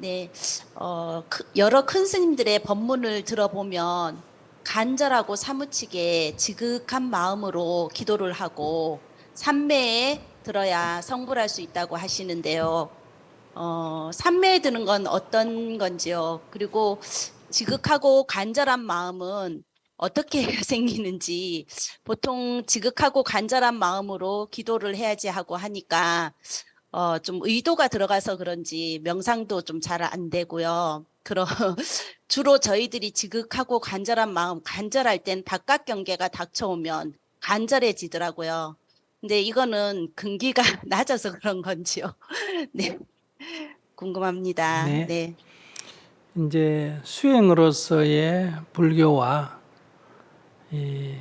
네, 여러 큰 스님들의 법문을 들어보면 간절하고 사무치게 지극한 마음으로 기도를 하고 삼매에 들어야 성불할 수 있다고 하시는데요. 삼매에 드는 건 어떤 건지요? 그리고 지극하고 간절한 마음은 어떻게 생기는지 보통 지극하고 간절한 마음으로 기도를 해야지 하고 하니까 좀 의도가 들어가서 그런지 명상도 좀 잘 안 되고요. 주로 저희들이 지극하고 간절한 마음, 간절할 땐 바깥 경계가 닥쳐오면 간절해지더라고요. 근데 이거는 근기가 낮아서 그런 건지요. 네, 궁금합니다. 네, 네. 이제 수행으로서의 불교와 이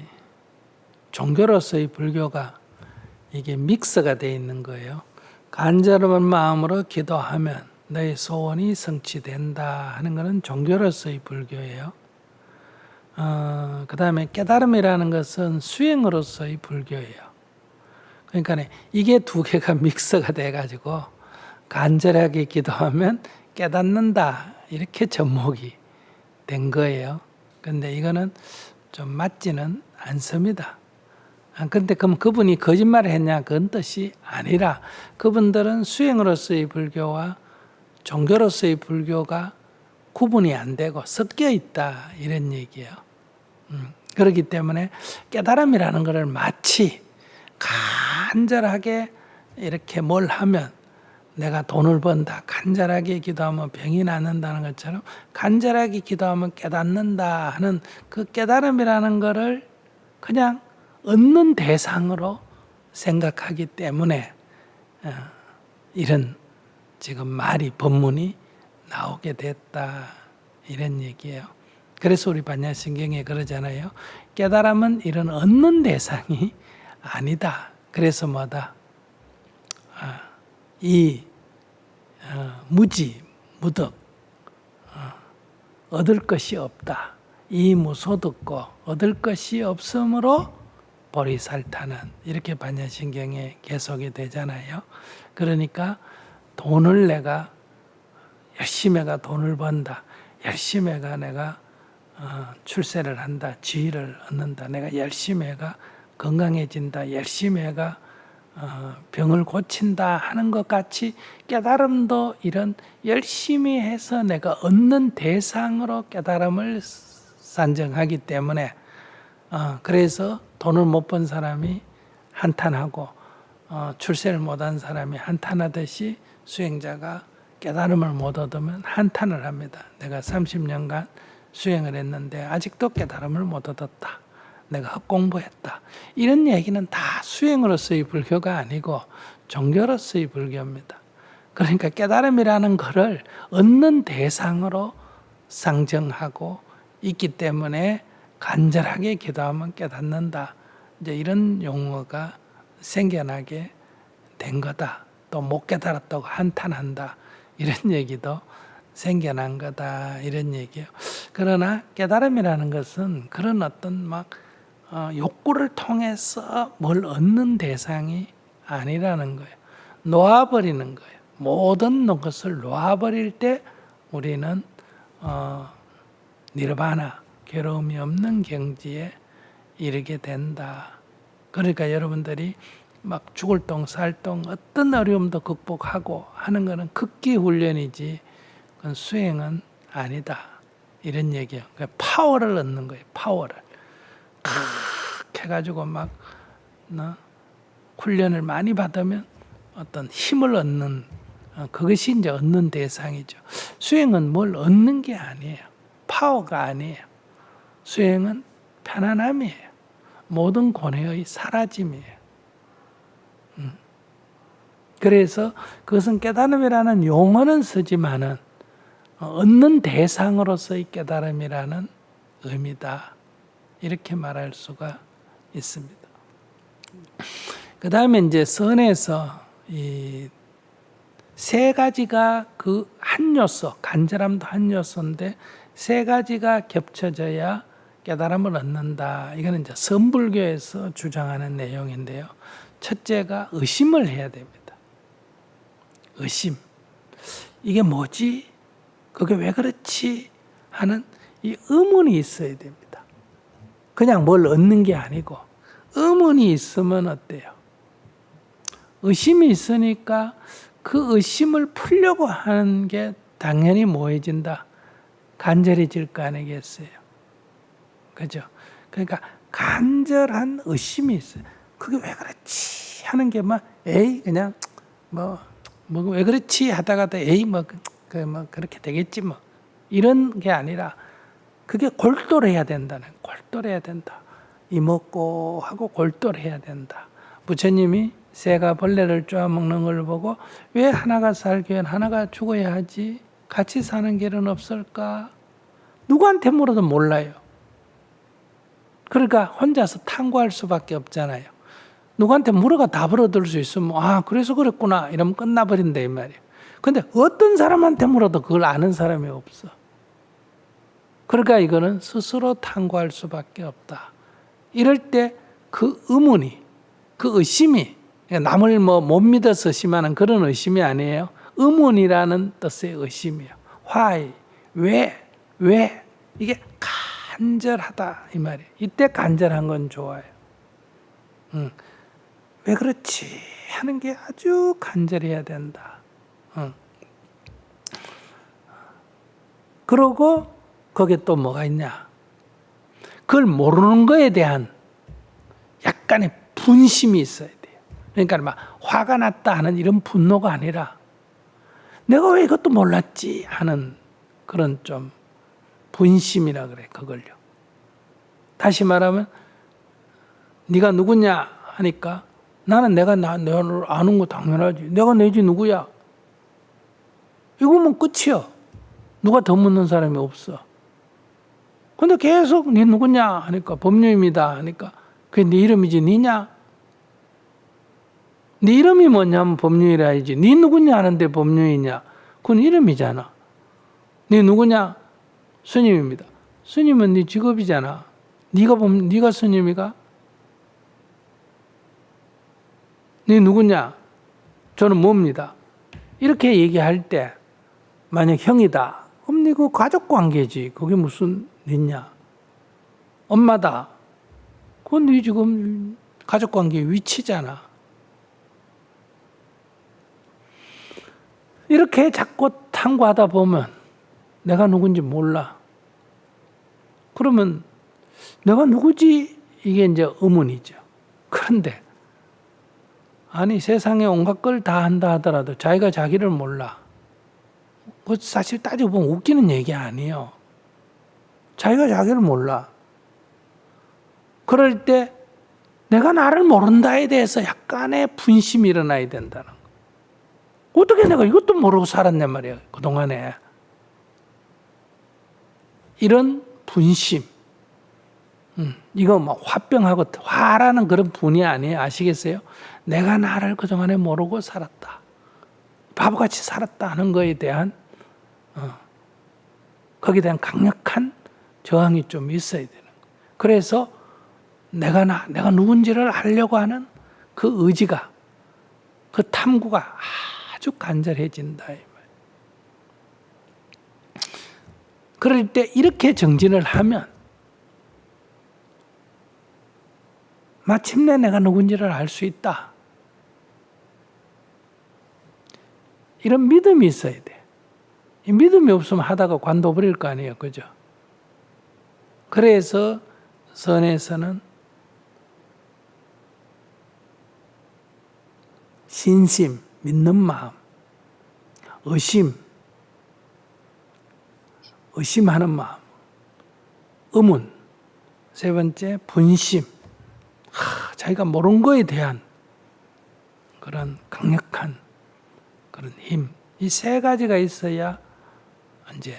종교로서의 불교가 이게 믹스가 되어 있는 거예요. 간절한 마음으로 기도하면 너의 소원이 성취된다 하는 것은 종교로서의 불교예요. 그 다음에 깨달음이라는 것은 수행으로서의 불교예요. 그러니까 이게 두 개가 믹스가 돼가지고 간절하게 기도하면 깨닫는다 이렇게 접목이 된 거예요. 근데 이거는 좀 맞지는 않습니다. 근데 그럼 그분이 거짓말을 했냐 그런 뜻이 아니라 그분들은 수행으로서의 불교와 종교로서의 불교가 구분이 안 되고 섞여 있다 이런 얘기예요. 그렇기 때문에 깨달음이라는 것을 마치 간절하게 이렇게 뭘 하면 내가 돈을 번다. 간절하게 기도하면 병이 낫는다는 것처럼 간절하게 기도하면 깨닫는다 하는 그 깨달음이라는 것을 그냥 얻는 대상으로 생각하기 때문에 이런 지금 말이 법문이 나오게 됐다 이런 얘기예요. 그래서 우리 반야신경에 그러잖아요. 깨달음은 이런 얻는 대상이 아니다. 그래서 뭐다? 이 무지, 무덕, 얻을 것이 없다. 이 무소득고 얻을 것이 없으므로 보리살타는 이렇게 반야신경에 계속이 되잖아요. 그러니까 돈을 내가 열심히 해가 돈을 번다. 열심히 해가 내가 출세를 한다. 지위를 얻는다. 내가 열심히 해가 건강해진다. 열심히 해가 병을 고친다 하는 것 같이 깨달음도 이런 열심히 해서 내가 얻는 대상으로 깨달음을 산정하기 때문에 그래서 돈을 못 번 사람이 한탄하고 출세를 못한 사람이 한탄하듯이 수행자가 깨달음을 못 얻으면 한탄을 합니다. 내가 30년간 수행을 했는데 아직도 깨달음을 못 얻었다. 내가 헛공부했다. 이런 얘기는 다 수행으로서의 불교가 아니고 종교로서의 불교입니다. 그러니까 깨달음이라는 것을 얻는 대상으로 상정하고 있기 때문에 간절하게 기도하면 깨닫는다. 이제 이런 용어가 생겨나게 된 거다. 또 못 깨달았다고 한탄한다. 이런 얘기도 생겨난 거다. 이런 얘기예요. 그러나 깨달음이라는 것은 그런 어떤 욕구를 통해서 뭘 얻는 대상이 아니라는 거예요. 놓아버리는 거예요. 모든 것을 놓아버릴 때 우리는 니르바나, 괴로움이 없는 경지에 이르게 된다. 그러니까 여러분들이 막 죽을 똥, 살 똥, 어떤 어려움도 극복하고 하는 것은 극기 훈련이지, 그건 수행은 아니다. 이런 얘기예요. 그러니까 파워를 얻는 거예요. 파워를. 해가지고 막 훈련을 많이 받으면 어떤 힘을 얻는 그것이 이제 얻는 대상이죠. 수행은 뭘 얻는 게 아니에요. 파워가 아니에요. 수행은 편안함이에요. 모든 고뇌의 사라짐이에요. 그래서 그것은 깨달음이라는 용어는 쓰지만은 얻는 대상으로서의 깨달음이라는 의미다. 이렇게 말할 수가 있습니다. 그 다음에 이제 선에서 이 세 가지가 그 한 요소, 간절함도 한 요소인데 세 가지가 겹쳐져야 깨달음을 얻는다. 이거는 이제 선불교에서 주장하는 내용인데요. 첫째가 의심을 해야 됩니다. 의심. 이게 뭐지? 그게 왜 그렇지 하는 이 의문이 있어야 됩니다. 그냥 뭘 얻는 게 아니고 의문이 있으면 어때요? 의심이 있으니까 그 의심을 풀려고 하는 게 당연히 뭐해진다? 간절해질 거 아니겠어요? 그죠? 그러니까 간절한 의심이 있어요. 그게 왜 그렇지 하는 게 막 에이 그냥 뭐 왜 그렇지 하다가도 에이 뭐 그렇게 되겠지 뭐 이런 게 아니라 그게 골똘해야 된다는 골똘해야 된다. 이먹고 하고 골똘해야 된다. 부처님이 새가 벌레를 쪼아먹는 걸 보고 왜 하나가 살기 위해 하나가 죽어야 하지? 같이 사는 길은 없을까? 누구한테 물어도 몰라요. 그러니까 혼자서 탐구할 수밖에 없잖아요. 누구한테 물어가 답을 얻을 수 있으면 아 그래서 그랬구나 이러면 끝나버린다 이 말이에요. 근데 어떤 사람한테 물어도 그걸 아는 사람이 없어. 그러니까 이거는 스스로 탐구할 수밖에 없다. 이럴 때 그 의문이 그 의심이 남을 못 믿어서 의심하는 그런 의심이 아니에요. 의문이라는 뜻의 의심이에요. Why? 왜? 이게 간절하다 이 말이에요. 이때 간절한 건 좋아요. 왜 그렇지 하는 게 아주 간절해야 된다. 그러고 거기에 또 뭐가 있냐? 그걸 모르는 거에 대한 약간의 분심이 있어야 돼요. 그러니까 막 화가 났다 하는 이런 분노가 아니라 내가 왜 이것도 몰랐지 하는 그런 좀 분심이라 그래 그걸요. 다시 말하면 네가 누구냐 하니까 나는 내가 너를 아는 거 당연하지. 내가 내지 누구야? 이거면 끝이야. 누가 더 묻는 사람이 없어. 근데 계속 네 누구냐 하니까 법류입니다 하니까 그게 네 이름이지 니냐? 네 이름이 뭐냐면 법류이라 해야지. 네 누구냐 하는데 법류이냐? 그건 이름이잖아. 네 누구냐? 스님입니다. 스님은 네 직업이잖아. 네가 스님이가? 네 누구냐? 저는 뭡니다. 이렇게 얘기할 때 만약 형이다. 그럼 네 그 가족 관계지. 그게 무슨 니냐? 엄마다. 그건 네 지금 가족 관계 위치잖아. 이렇게 자꾸 탐구하다 보면 내가 누군지 몰라. 그러면 내가 누구지? 이게 이제 의문이죠. 그런데 아니 세상에 온갖 걸 다 한다 하더라도 자기가 자기를 몰라. 그 사실 따지고 보면 웃기는 얘기 아니에요. 자기가 자기를 몰라. 그럴 때 내가 나를 모른다에 대해서 약간의 분심이 일어나야 된다는 거. 어떻게 내가 이것도 모르고 살았냔 말이야 그동안에. 이런 분심. 이거 뭐 화병하고 화라는 그런 분이 아니에요. 아시겠어요? 내가 나를 그동안에 모르고 살았다. 바보같이 살았다 하는 거에 대한 거기에 대한 강력한 저항이 좀 있어야 되는 거예요. 그래서 내가 누군지를 알려고 하는 그 의지가 그 탐구가 아주 간절해진다. 그럴 때 이렇게 정진을 하면 마침내 내가 누군지를 알 수 있다. 이런 믿음이 있어야 돼. 이 믿음이 없으면 하다가 관둬버릴 거 아니에요. 그죠? 그래서 선에서는 신심, 믿는 마음, 의심하는 마음, 의문, 세 번째 분심, 자기가 모르는 거에 대한 그런 강력한 그런 힘, 이 세 가지가 있어야 이제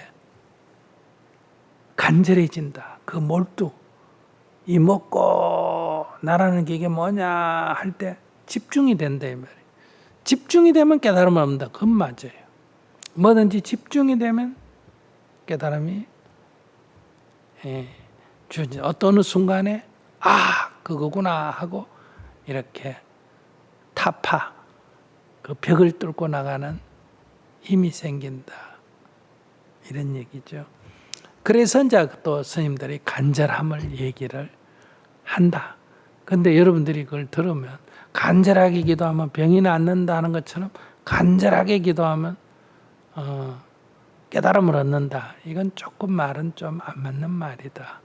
간절해진다. 그 몰두, 이 먹고 나라는 게 이게 뭐냐 할 때 집중이 된다 이 말이에요. 집중이 되면 깨달음을 얻는다. 그건 맞아요. 뭐든지 집중이 되면 깨달음이 어떤 순간에 그거구나 하고 이렇게 타파 그 벽을 뚫고 나가는 힘이 생긴다. 이런 얘기죠. 그래서 이제 또 스님들이 간절함을 얘기를 한다. 근데 여러분들이 그걸 들으면 간절하게 기도하면 병이 낫는다는 것처럼 간절하게 기도하면 깨달음을 얻는다. 이건 조금 말은 좀 안 맞는 말이다.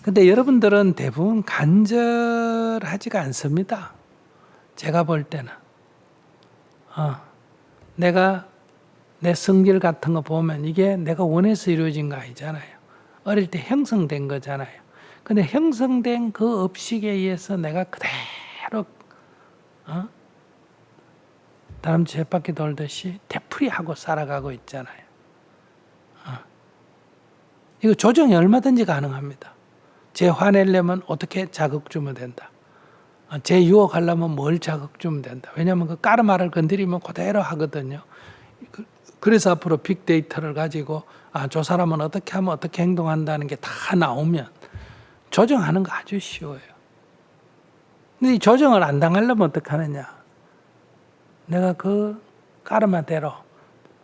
근데 여러분들은 대부분 간절하지가 않습니다. 제가 볼 때는. 내가 내 성질 같은 거 보면 이게 내가 원해서 이루어진 거 아니잖아요. 어릴 때 형성된 거잖아요. 근데 형성된 그 업식에 의해서 내가 그대로 다람쥐 쳇바퀴 돌듯이 되풀이하고 살아가고 있잖아요. 이거 조정이 얼마든지 가능합니다. 제 화내려면 어떻게 자극 주면 된다. 제 유혹하려면 뭘 자극 주면 된다. 왜냐하면 그 까르마를 건드리면 그대로 하거든요. 그래서 앞으로 빅데이터를 가지고 저 사람은 어떻게 하면 어떻게 행동한다는 게 다 나오면 조정하는 거 아주 쉬워요. 근데 이 조정을 안 당하려면 어떻게 하느냐. 내가 그 까르마대로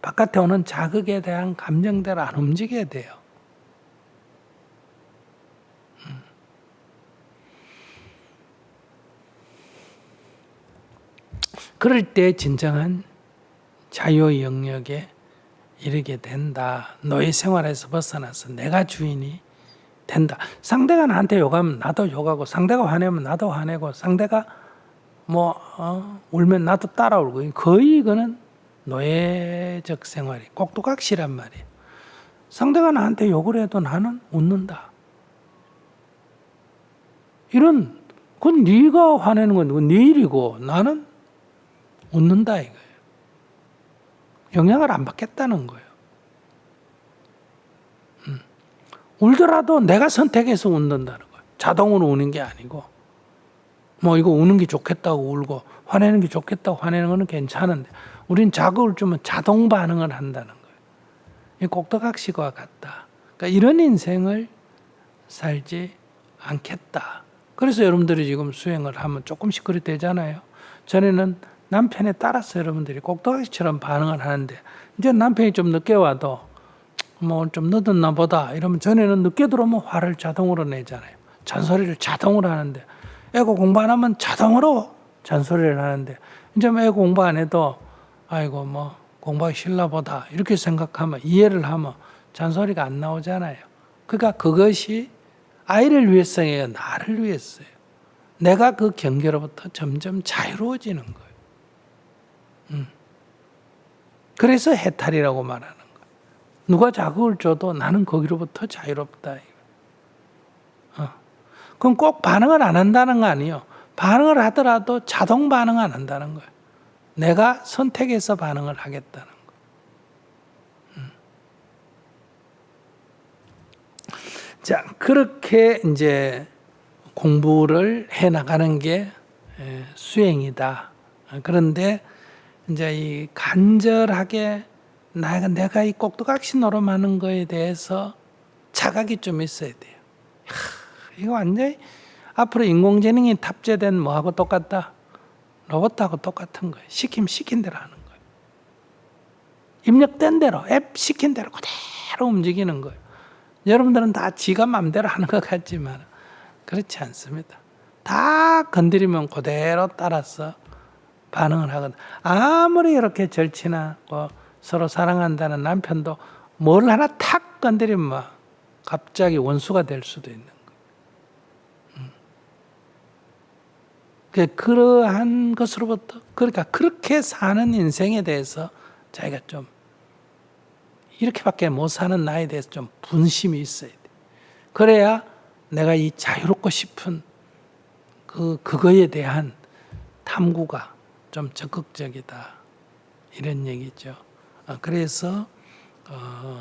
바깥에 오는 자극에 대한 감정대로 안 움직여야 돼요. 그럴 때 진정한 자유의 영역에 이르게 된다. 노예 생활에서 벗어나서 내가 주인이 된다. 상대가 나한테 욕하면 나도 욕하고, 상대가 화내면 나도 화내고, 상대가 울면 나도 따라 울고, 거의 이거는 노예적 생활이 꼭두각시란 말이에요. 상대가 나한테 욕을 해도 나는 웃는다. 그건 네가 화내는 건 그건 네 일이고 나는 웃는다 이거예요. 영향을 안 받겠다는 거예요. 울더라도 내가 선택해서 웃는다는 거예요. 자동으로 우는 게 아니고 이거 우는 게 좋겠다고 울고 화내는 게 좋겠다고 화내는 거는 괜찮은데 우린 자극을 주면 자동 반응을 한다는 거예요. 이 꼭두각시와 같다. 그러니까 이런 인생을 살지 않겠다. 그래서 여러분들이 지금 수행을 하면 조금씩 그리 되잖아요. 전에는 남편에 따라서 여러분들이 꼭두각시처럼 반응을 하는데 이제 남편이 좀 늦게 와도 좀 늦었나 보다 이러면 전에는 늦게 들어오면 화를 자동으로 내잖아요. 잔소리를 자동으로 하는데 애고 공부 안 하면 자동으로 잔소리를 하는데 이제 애고 공부 안 해도 아이고 공부하기 싫나 보다 이렇게 생각하면 이해를 하면 잔소리가 안 나오잖아요. 그러니까 그것이 아이를 위해서예요. 나를 위해서요. 내가 그 경계로부터 점점 자유로워지는 거예요. 그래서 해탈이라고 말하는 거예요. 누가 자극을 줘도 나는 거기로부터 자유롭다. 그럼 꼭 반응을 안 한다는 거 아니에요. 반응을 하더라도 자동 반응 안 한다는 거예요. 내가 선택해서 반응을 하겠다는 거예요. 자, 그렇게 이제 공부를 해 나가는 게 수행이다. 그런데 이제 이 간절하게 내가 이 꼭두각시 노름하는 거에 대해서 자각이 좀 있어야 돼요. 이거 완전히 앞으로 인공지능이 탑재된 뭐하고 똑같다? 로봇하고 똑같은 거예요. 시킨 대로 하는 거예요. 입력된 대로, 앱 시킨 대로 그대로 움직이는 거예요. 여러분들은 다 지가 마음대로 하는 것 같지만 그렇지 않습니다. 다 건드리면 그대로 따라서 반응을 하거든. 아무리 이렇게 절친하고 서로 사랑한다는 남편도 뭘 하나 탁 건드리면 갑자기 원수가 될 수도 있는 거예요. 그러한 것으로부터 그러니까 그렇게 사는 인생에 대해서 자기가 좀 이렇게밖에 못 사는 나에 대해서 좀 분심이 있어야 돼. 그래야 내가 이 자유롭고 싶은 그거에 대한 탐구가 좀 적극적이다. 이런 얘기죠. 그래서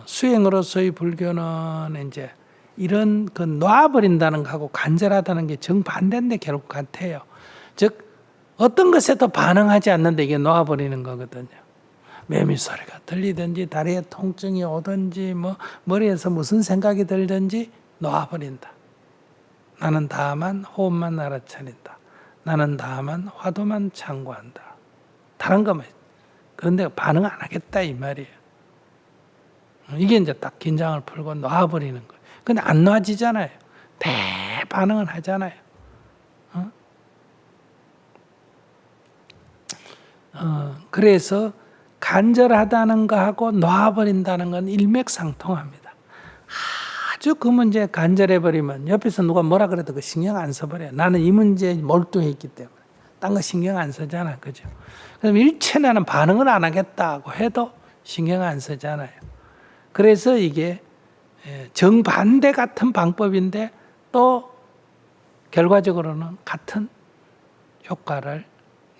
수행으로서의 불교는 이제 이런 놔버린다는 거하고 간절하다는 게 정반대인데 결국 같아요. 즉 어떤 것에도 반응하지 않는데 이게 놔버리는 거거든요. 매미 소리가 들리든지 다리에 통증이 오든지 머리에서 무슨 생각이 들든지 놔버린다. 나는 다만 호흡만 알아차린다. 나는 다만 화두만 참고한다. 다른 것만. 그런데 반응 안 하겠다 이 말이에요. 이게 이제 딱 긴장을 풀고 놔버리는 거예요. 근데 안 놔지잖아요. 대반응은 하잖아요. 그래서 간절하다는 거하고 놔버린다는 건 일맥상통합니다. 아주 그 문제에 간절해버리면 옆에서 누가 뭐라 그래도 그 신경 안 써버려요. 나는 이 문제에 몰두했기 때문에. 딴 거 신경 안 쓰잖아. 그죠? 그럼 일체 나는 반응을 안 하겠다고 해도 신경 안 쓰잖아요. 그래서 이게 정반대 같은 방법인데 또 결과적으로는 같은 효과를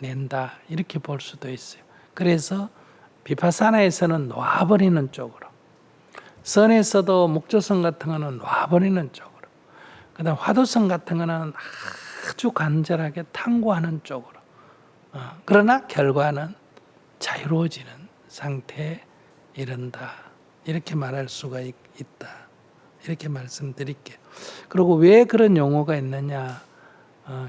낸다. 이렇게 볼 수도 있어요. 그래서 비파사나에서는 놔버리는 쪽으로, 선에서도 목조선 같은 거는 놔버리는 쪽으로, 그 다음 화두선 같은 거는 아주 간절하게 탐구하는 쪽으로, 그러나 결과는 자유로워지는 상태에 이른다. 이렇게 말할 수가 있다. 이렇게 말씀드릴게요. 그리고 왜 그런 용어가 있느냐.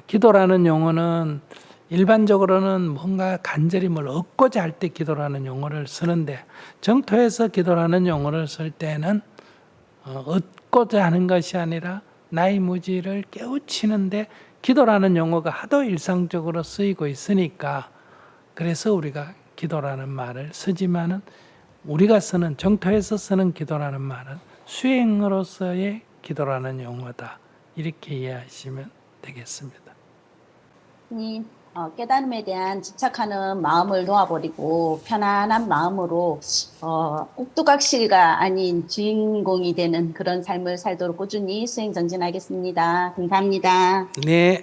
기도라는 용어는 일반적으로는 뭔가 간절히 뭘 얻고자 할 때 기도라는 용어를 쓰는데, 정토에서 기도라는 용어를 쓸 때는 얻고자 하는 것이 아니라 나의 무지를 깨우치는데 기도라는 용어가 하도 일상적으로 쓰이고 있으니까, 그래서 우리가 기도라는 말을 쓰지만은 우리가 쓰는, 정토에서 쓰는 기도라는 말은 수행으로서의 기도라는 용어다. 이렇게 이해하시면 되겠습니다. 깨달음에 대한 집착하는 마음을 놓아버리고 편안한 마음으로 꼭두각시가 아닌 주인공이 되는 그런 삶을 살도록 꾸준히 수행 정진하겠습니다. 감사합니다. 네.